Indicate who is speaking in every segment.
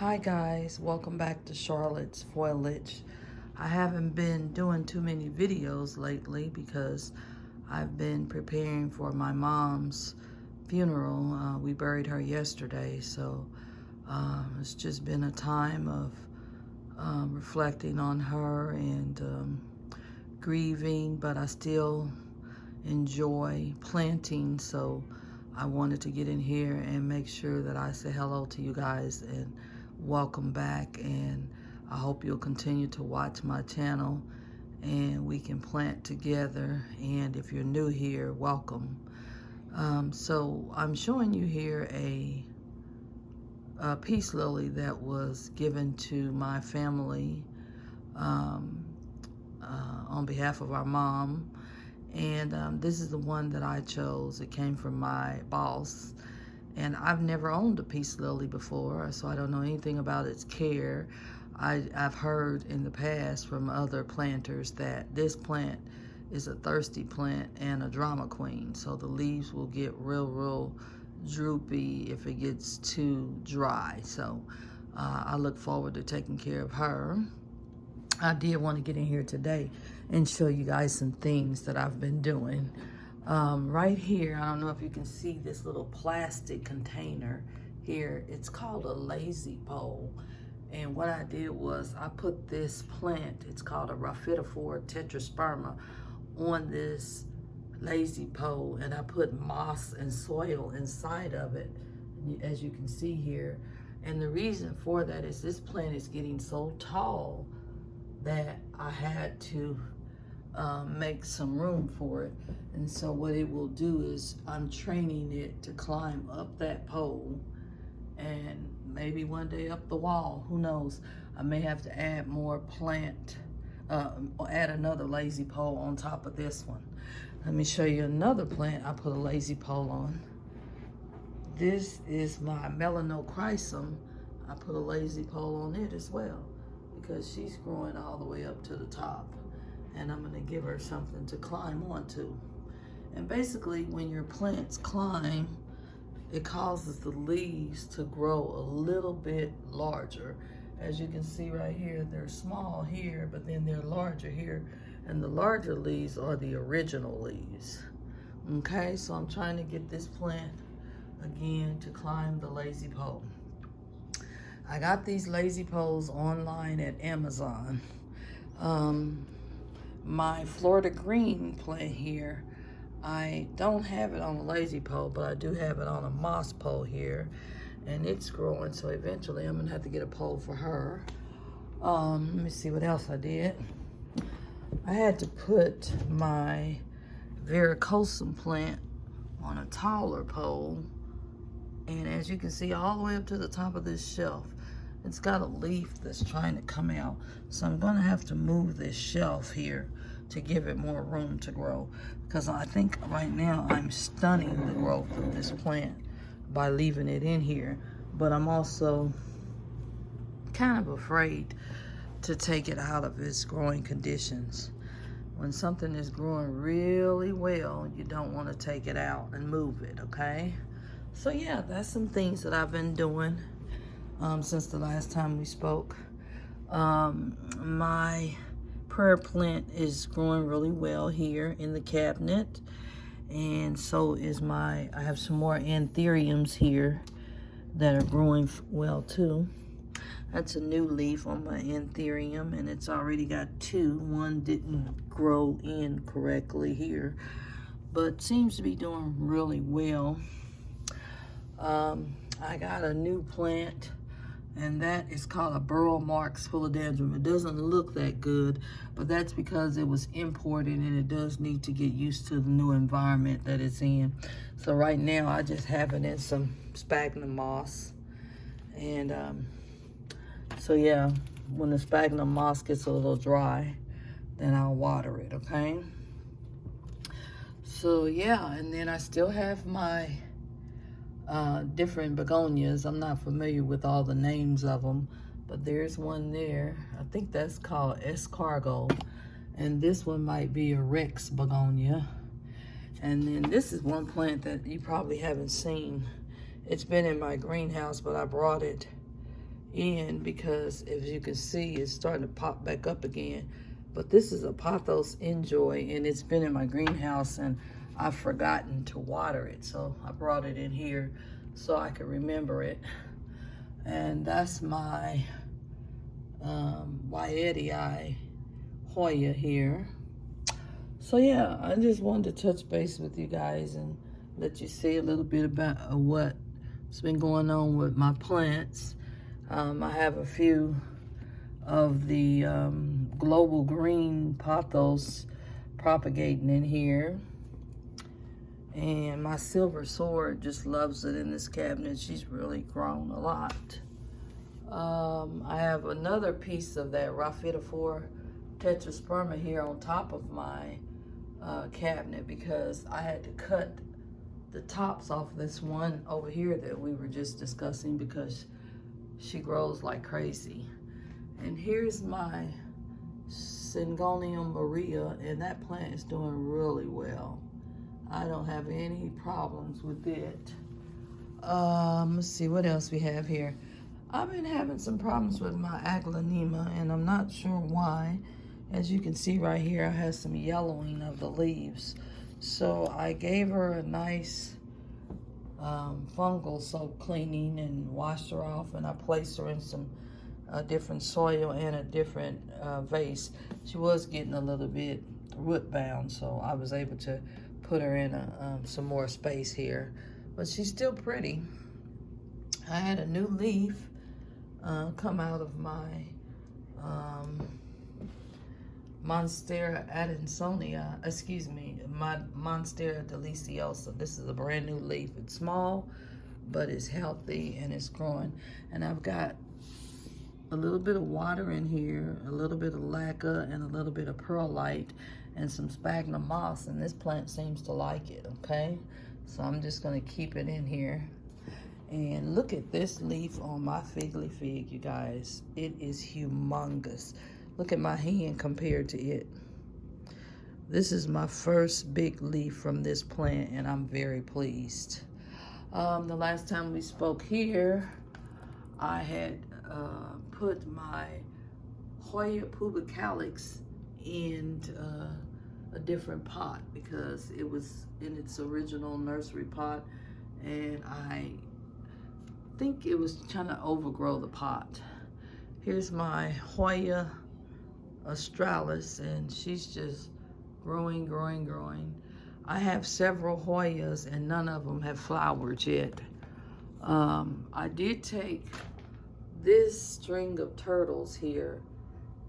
Speaker 1: Hi guys, welcome back to Charlotte's Foliage. I haven't been doing too many videos lately because I've been preparing for my mom's funeral. We buried her yesterday, so it's just been a time of reflecting on her and grieving, but I still enjoy planting, so I wanted to get in here and make sure that I say hello to you guys and welcome back, and I hope you'll continue to watch my channel and we can plant together. And if you're new here, welcome. So I'm showing you here a peace lily that was given to my family on behalf of our mom. And this is the one that I chose. It came from my boss. And I've never owned a peace lily before, so I don't know anything about its care. I've heard in the past from other planters that this plant is a thirsty plant and a drama queen. So the leaves will get real droopy if it gets too dry. So I look forward to taking care of her. I did want to get in here today and show you guys some things that I've been doing. Right here, I don't know if you can see this little plastic container here. It's called a lazy pole. And what I did was I put this plant, it's called a Rhaphidophora tetrasperma, on this lazy pole, and I put moss and soil inside of it, as you can see here. And the reason for that is this plant is getting so tall that I had to make some room for it. And so what it will do is I'm training it to climb up that pole and maybe one day up the wall, who knows. I may have to add more plant, add another lazy pole on top of this one. Let me show you another plant I put a lazy pole on. This is my Melanochrysum. I put a lazy pole on it as well because she's growing all the way up to the top, and I'm gonna give her something to climb onto. And basically when your plants climb, it causes the leaves to grow a little bit larger. As you can see right here, they're small here, but then they're larger here. And the larger leaves are the original leaves. Okay, so I'm trying to get this plant again to climb the lazy pole. I got these lazy poles online at Amazon. My Florida green plant here, I don't have it on a lazy pole, but I do have it on a moss pole here, and it's growing, so eventually I'm gonna have to get a pole for her. Let me see what else I did. I had to put my Varicosum plant on a taller pole, and as you can see all the way up to the top of this shelf, it's got a leaf that's trying to come out. So I'm gonna have to move this shelf here to give it more room to grow, because I think right now I'm stunning the growth of this plant by leaving it in here. But I'm also kind of afraid to take it out of its growing conditions. When something is growing really well, you don't want to take it out and move it, okay? So yeah, that's some things that I've been doing since the last time we spoke. My prayer plant is growing really well here in the cabinet, and so is I have some more anthuriums here that are growing well too. That's a new leaf on my anthurium, and it's already got two. One didn't grow in correctly here, but seems to be doing really well. I got a new plant, and that is called a Burl Marx philodendron. It doesn't look that good, but that's because it was imported and it does need to get used to the new environment that it's in. So right now I just have it in some sphagnum moss. And so yeah, when the sphagnum moss gets a little dry, then I'll water it, okay? So yeah, and then I still have my different begonias. I'm not familiar with all the names of them, but there's one there. I think that's called escargot, and this one might be a Rex begonia. And then this is one plant that you probably haven't seen. It's been in my greenhouse, but I brought it in because, as you can see, it's starting to pop back up again. But this is a Pothos Enjoy, and it's been in my greenhouse, and I've forgotten to water it. So I brought it in here so I could remember it. And that's my Waiitii Hoya here. So yeah, I just wanted to touch base with you guys and let you see a little bit about what's been going on with my plants. I have a few of the global green pothos propagating in here. And my silver sword just loves it in this cabinet. She's really grown a lot. I have another piece of that Rhaphidophora tetrasperma here on top of my cabinet because I had to cut the tops off this one over here that we were just discussing because she grows like crazy. And here's my Syngonium Maria, and that plant is doing really well. I don't have any problems with it. Let's see what else we have here. I've been having some problems with my Aglaonema, and I'm not sure why. As you can see right here, I have some yellowing of the leaves. So I gave her a nice fungal soap cleaning and washed her off, and I placed her in some different soil and a different vase. She was getting a little bit root bound, so I was able to put her in some more space here, but she's still pretty. I had a new leaf come out of my Monstera Adansonia, excuse me, my Monstera deliciosa. This is a brand new leaf. It's small, but it's healthy and it's growing. And I've got a little bit of water in here, a little bit of laca, and a little bit of perlite, and some sphagnum moss, and this plant seems to like it, okay? So I'm just gonna keep it in here. And look at this leaf on my Figly Fig, you guys. It is humongous. Look at my hand compared to it. This is my first big leaf from this plant, and I'm very pleased. The last time we spoke here, I had put my Hoya pubicalis in a different pot because it was in its original nursery pot, and I think it was trying to overgrow the pot. Here's my Hoya australis, and she's just growing, growing, growing. I have several Hoyas, and none of them have flowered yet. I did take this string of turtles here,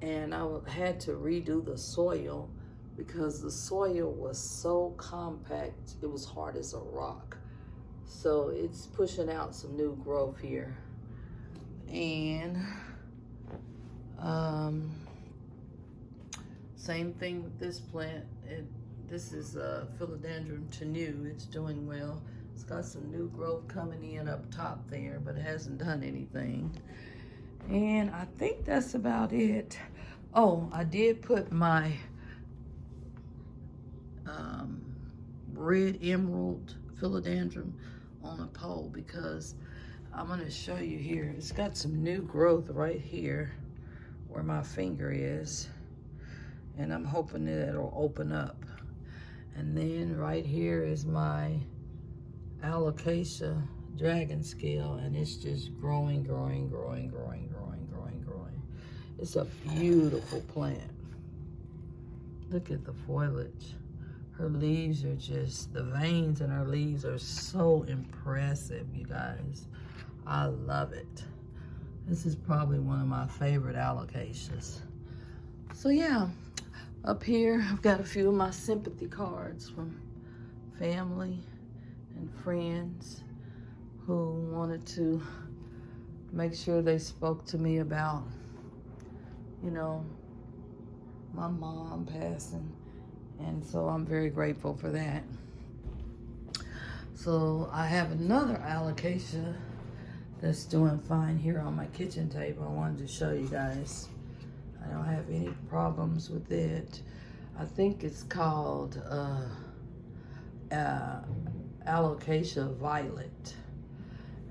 Speaker 1: and I had to redo the soil because the soil was so compact, it was hard as a rock. So it's pushing out some new growth here. And same thing with this plant. This is Philodendron Tenue. It's doing well. It's got some new growth coming in up top there, but it hasn't done anything. And I think that's about it. Oh, I did put my red emerald philodendron on a pole because I'm going to show you here. It's got some new growth right here where my finger is, and I'm hoping that it'll open up. And then right here is my Alocasia dragon scale, and it's just growing, growing, growing, growing, growing, growing, growing. It's a beautiful plant. Look at the foliage. Her leaves are just, the veins in her leaves are so impressive, you guys. I love it. This is probably one of my favorite alocasias. So yeah, up here I've got a few of my sympathy cards from family and friends who wanted to make sure they spoke to me about, you know, my mom passing. And so I'm very grateful for that. So I have another alocasia that's doing fine here on my kitchen table. I wanted to show you guys. I don't have any problems with it. I think it's called Alocasia Violet.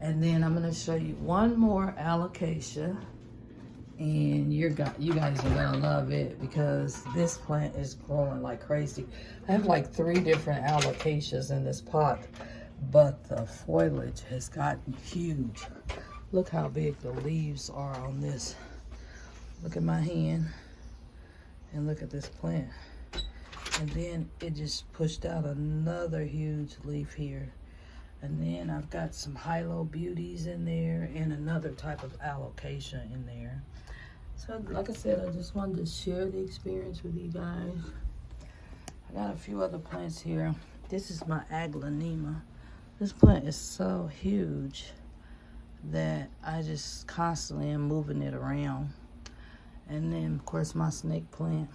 Speaker 1: And then I'm gonna show you one more alocasia, and you guys are gonna love it because this plant is growing like crazy. I have like 3 different alocasias in this pot, but the foliage has gotten huge. Look how big the leaves are on this. Look at my hand, and look at this plant. And then it just pushed out another huge leaf here. And then I've got some Hilo Beauties in there and another type of alocasia in there. So like I said, I just wanted to share the experience with you guys. I got a few other plants here. This is my Aglaonema. This plant is so huge that I just constantly am moving it around. And then of course my snake plant,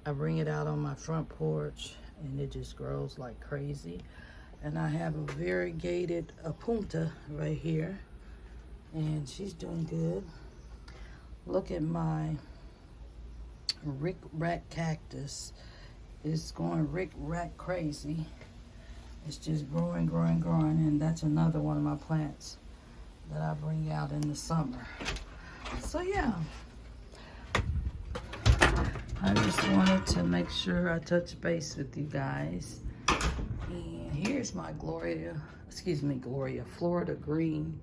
Speaker 1: I bring it out on my front porch and it just grows like crazy. And I have a variegated Apunta right here, and she's doing good. Look at my Rick Rack cactus. It's going Rick Rack crazy. It's just growing, growing, growing, and that's another one of my plants that I bring out in the summer. So yeah, I just wanted to make sure I touch base with you guys. And here's my Florida Green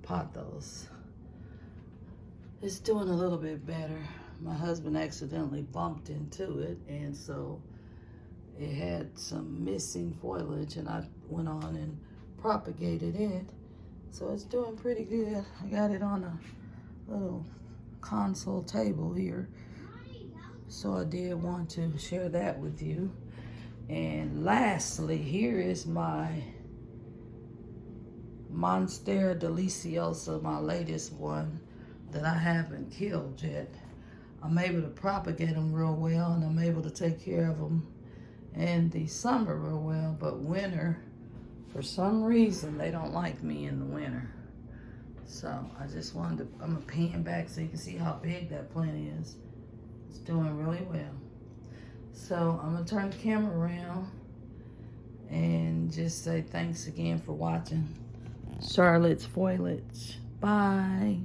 Speaker 1: pothos. It's doing a little bit better. My husband accidentally bumped into it, and so it had some missing foliage, and I went on and propagated it. So it's doing pretty good. I got it on a little console table here. So I did want to share that with you. And lastly, here is my Monstera Deliciosa, my latest one that I haven't killed yet. I'm able to propagate them real well, and I'm able to take care of them in the summer real well, but winter, for some reason, they don't like me in the winter. So I just wanted to, I'm gonna pan back so you can see how big that plant is. It's doing really well. So I'm gonna turn the camera around and just say thanks again for watching Charlotte's Foliage. Bye.